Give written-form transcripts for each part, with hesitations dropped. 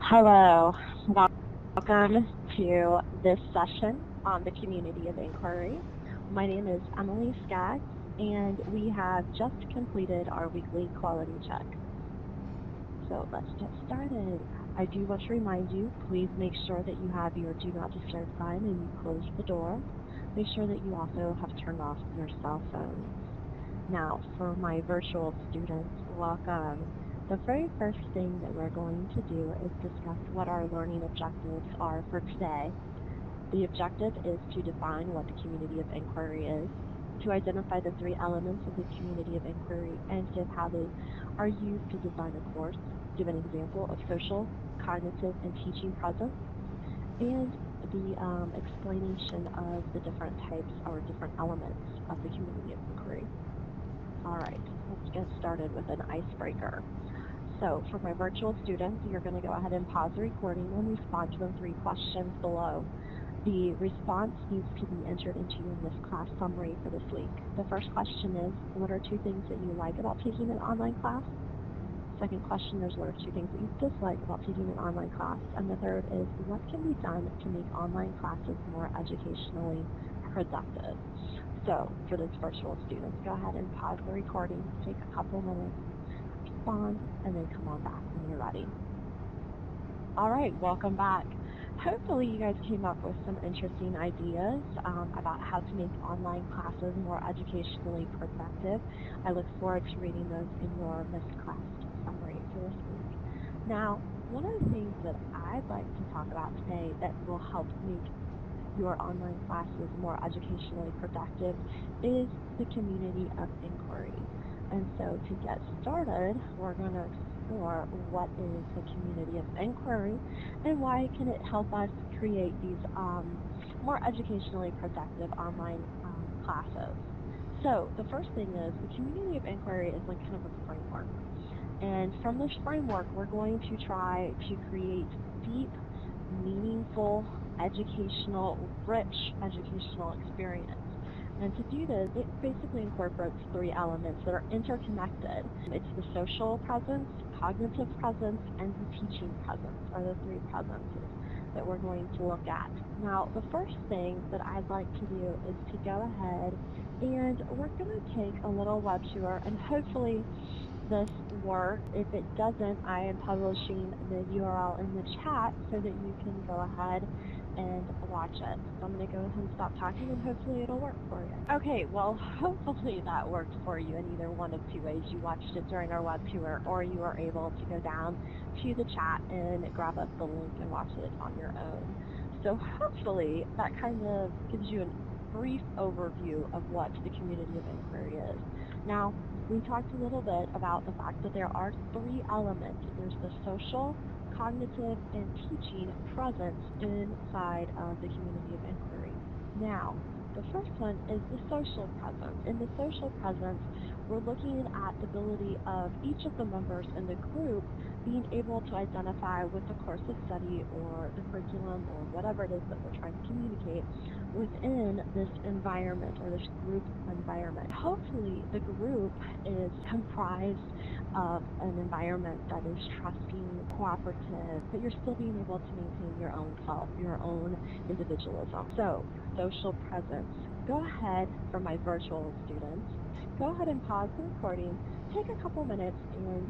Hello, welcome to this session on the community of inquiry. My name is Emily Skaggs, and we have just completed our weekly quality check. So let's get started. I do want to remind you, please make sure that you have your Do Not Disturb sign and you close the door. Make sure that you also have turned off your cell phones. Now, for my virtual students, welcome. The very first thing that we're going to do is discuss what our learning objectives are for today. The objective is to define what the community of inquiry is, to identify the three elements of the community of inquiry, and give how they are used to design a course, give an example of social, cognitive, and teaching presence, and the explanation of the different types or different elements of the community of inquiry. All right, let's get started with an icebreaker. So for my virtual students, you're going to go ahead and pause the recording and respond to the three questions below. The response needs to be entered into your Missed Class summary for this week. The first question is, what are two things that you like about taking an online class? Second question is, what are two things that you dislike about taking an online class? And the third is, what can be done to make online classes more educationally productive? So for those virtual students, go ahead and pause the recording, take a couple minutes, respond, and then come on back when you're ready. All right, welcome back. Hopefully you guys came up with some interesting ideas about how to make online classes more educationally productive. I look forward to reading those in your Missed Class summary for this week. Now, one of the things that I'd like to talk about today that will help make your online classes more educationally productive is the community of inquiry. And so to get started, we're going to explore what is the community of inquiry and why can it help us create these more educationally productive online classes. So the first thing is the community of inquiry is like kind of a framework. And from this framework, we're going to try to create deep, meaningful, rich educational experience. And to do this, it basically incorporates three elements that are interconnected. It's the social presence, cognitive presence, and the teaching presence are the three presences that we're going to look at. Now, the first thing that I'd like to do is to go ahead and we're going to take a little web tour, and hopefully this work. If it doesn't, I am publishing the URL in the chat so that you can go ahead and watch it. So I'm going to go ahead and stop talking and hopefully it'll work for you. Okay, well, hopefully that worked for you in either one of two ways. You watched it during our web tour or you were able to go down to the chat and grab up the link and watch it on your own. So hopefully that kind of gives you a brief overview of what the community of inquiry is. Now, we talked a little bit about the fact that there are three elements. There's the social, cognitive, and teaching presence inside of the community of inquiry. Now, the first one is the social presence. In the social presence, we're looking at the ability of each of the members in the group being able to identify with the course of study or the curriculum or whatever it is that we're trying to communicate within this environment or this group environment. Hopefully the group is comprised of an environment that is trusting, cooperative, but you're still being able to maintain your own self, your own individualism. So, social presence. Go ahead, for my virtual students, go ahead and pause the recording, take a couple minutes and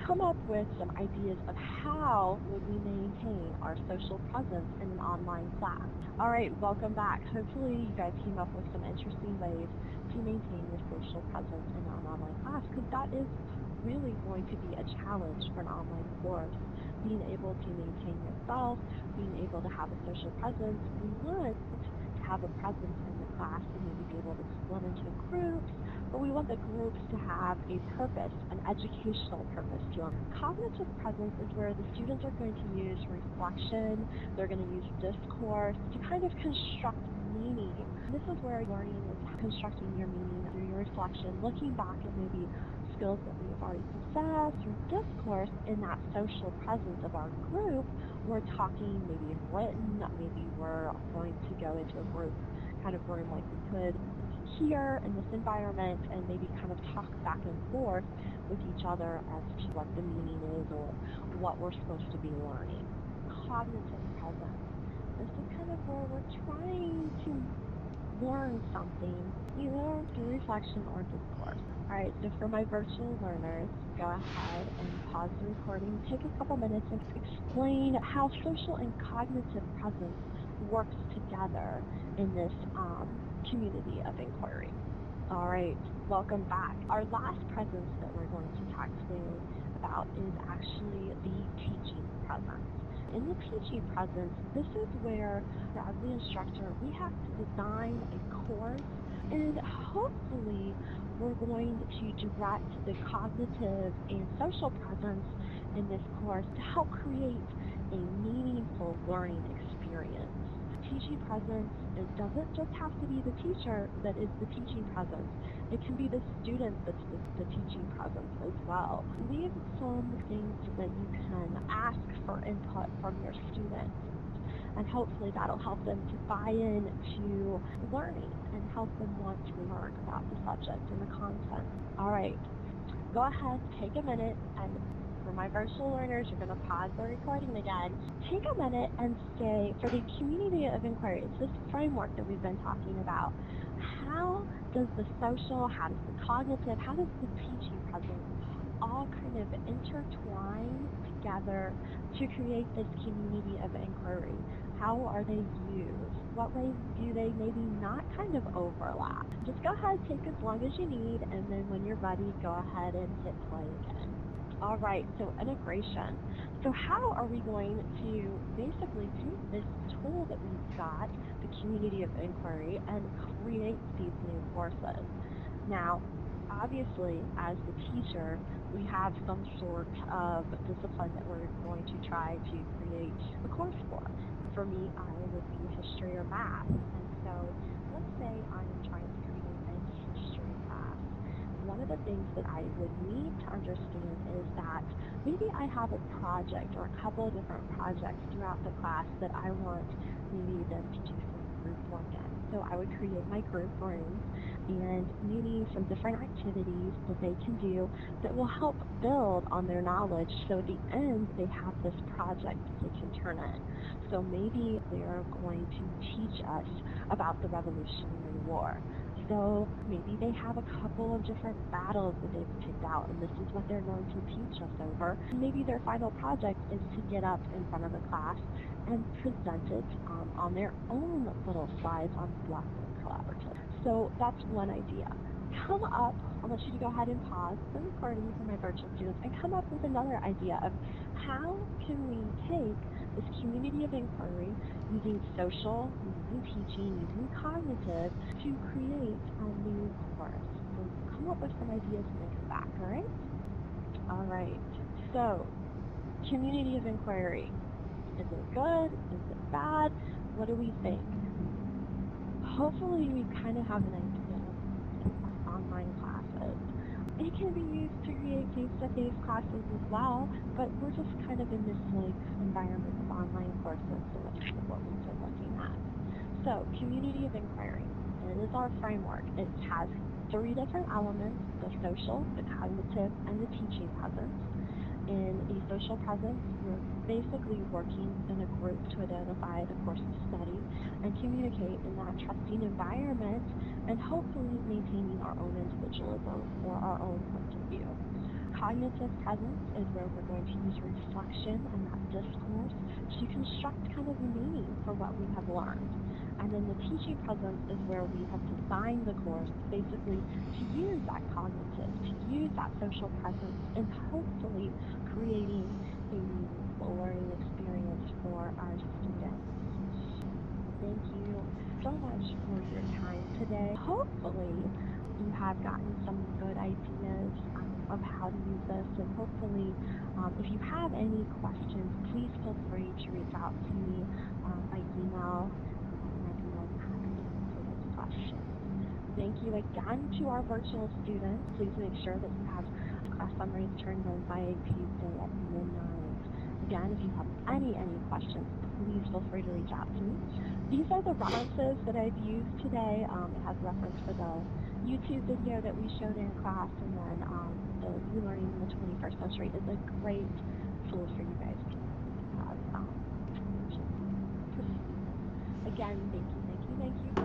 come up with some ideas of how would we maintain our social presence in an online class. All right, welcome back. Hopefully you guys came up with some interesting ways to maintain your social presence in an online class, because that is really going to be a challenge for an online course. Being able to maintain yourself, being able to have a social presence. We want to have a presence in the class and maybe be able to split into groups, but we want the groups to have a purpose, an educational purpose to them. Cognitive presence is where the students are going to use reflection, they're going to use discourse to kind of construct meaning. This is where learning is constructing your meaning through your reflection, looking back at maybe skills that we have already possessed, through discourse in that social presence of our group. We're talking maybe in written, maybe we're going to go into a group kind of room like we could here in this environment and maybe kind of talk back and forth with each other as to what the meaning is or what we're supposed to be learning. Cognitive presence. This is kind of where we're trying to learn something, either through reflection or discourse. All right, so for my virtual learners, go ahead and pause the recording, take a couple minutes and explain how social and cognitive presence works together in this community of inquiry. All right, welcome back. Our last presence that we're going to talk today about is actually the teaching presence. In the teaching presence, this is where, as the instructor, we have to design a course, and hopefully we're going to direct the cognitive and social presence in this course to help create a meaningful learning experience. Teaching presence, it doesn't just have to be the teacher that is the teaching presence. It can be the student that's the teaching presence as well. Leave some things that you can ask for input from your students, and hopefully that'll help them to buy in to learning and help them want to learn about the subject and the content. All right, go ahead, take a minute, and for my virtual learners, you're going to pause the recording again. Take a minute and say, for the community of inquiry, it's this framework that we've been talking about. How does the social, how does the cognitive, how does the teaching presence all kind of intertwine together to create this community of inquiry? How are they used? What ways do they maybe not kind of overlap? Just go ahead, take as long as you need, and then when you're ready, go ahead and hit play again. All right, so integration. So how are we going to basically take this tool that we've got, the community of inquiry, and create these new courses? Now, obviously, as the teacher, we have some sort of discipline that we're going to try to create a course for. For me, I would be history or math. And so let's say I am trying to create a history class. One of the things that I would need to understand is that maybe I have a project or a couple of different projects throughout the class that I want maybe them to do some group work in. So I would create my group rooms and maybe some different activities that they can do that will help build on their knowledge, so at the end they have this project that they can turn in. So maybe they're going to teach us about the Revolutionary War. So maybe they have a couple of different battles that they've picked out, and this is what they're going to teach us over. Maybe their final project is to get up in front of the class and present it on their own little slides on Blackboard Collaborative. So that's one idea. Come up, I want you to go ahead and pause the recording for my virtual students and come up with another idea of how can we take this community of inquiry using social, using teaching, using cognitive to create a new course. So come up with some ideas and then come back, all right? All right, so community of inquiry. Is it good? Is it bad? What do we think? Hopefully we kind of have an idea of online classes. It can be used to create face-to-face classes as well, but we're just kind of in this like environment of online courses, so that's kind of what we've been looking at. So community of inquiry, it is our framework. It has 3 different elements: the social, the cognitive, and the teaching presence. In a social presence, we're basically working in a group to identify the course of study and communicate in that trusting environment, and hopefully maintaining our own individualism or our own point of view. Cognitive presence is where we're going to use reflection and that discourse to construct kind of a meaning for what we have learned. And then the teaching presence is where we have designed the course basically to use that cognitive, to use that social presence, and hopefully creating a meaningful learning experience for our students. Thank you so much for your time today. Hopefully you have gotten some good ideas of how to use this, and hopefully if you have any questions, please feel free to reach out to me by email, and I'd be more than happy to answer those questions. Thank you again to our virtual students. Please make sure that you have class summaries turned in by Tuesday at midnight. Again, if you have any questions, please feel free to reach out to me. These are the references that I've used today. It has a reference for the YouTube video that we showed in class, and then So e-learning in the 21st century is a great tool for you guys to have. Just, just again, thank you, thank you, thank you